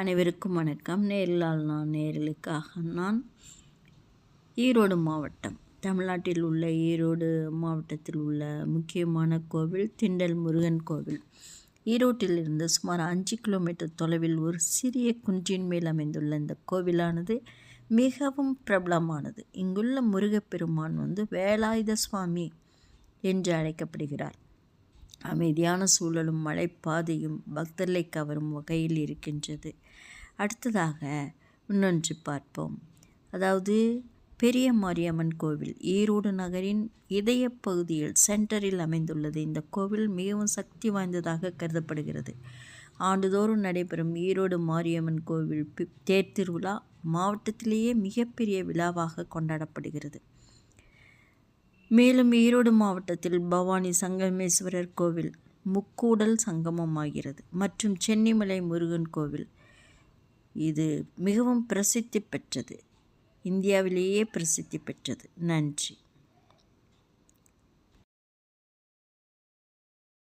அனைவருக்கும் வணக்கம். நேர்களுக்காக நான் ஈரோடு மாவட்டம், தமிழ்நாட்டில் உள்ள ஈரோடு மாவட்டத்தில் உள்ள முக்கியமான கோவில் திண்டல் முருகன் கோவில். ஈரோட்டிலிருந்து சுமார் 5 கிலோமீட்டர் தொலைவில் ஒரு சிறிய குன்றின் மேல் அமைந்துள்ள இந்த கோவிலானது மிகவும் பிரபலமானது. இங்குள்ள முருகப்பெருமான் வேலாயுத சுவாமி என்று அழைக்கப்படுகிறார். அமைதியான சூழலும் மலைப்பாதையும் பக்தர்களை கவரும் வகையில் இருக்கின்றது. அடுத்ததாக இன்னொன்று பார்ப்போம். அதாவது பெரிய மாரியம்மன் கோவில் ஈரோடு நகரின் இதய பகுதியில் சென்டரில் அமைந்துள்ளது. இந்த கோவில் மிகவும் சக்தி வாய்ந்ததாக கருதப்படுகிறது. ஆண்டுதோறும் நடைபெறும் ஈரோடு மாரியம்மன் கோவில் தேர் திருவிழா மாவட்டத்திலேயே மிகப்பெரிய விழாவாக கொண்டாடப்படுகிறது. மேலும் ஈரோடு மாவட்டத்தில் பவானி சங்கமேஸ்வரர் கோவில் முக்கூடல் சங்கமமாகிறது மற்றும் சென்னிமலை முருகன் கோவில். இது மிகவும் பிரசித்தி பெற்றது, இந்தியாவிலேயே பிரசித்தி பெற்றது. நன்றி.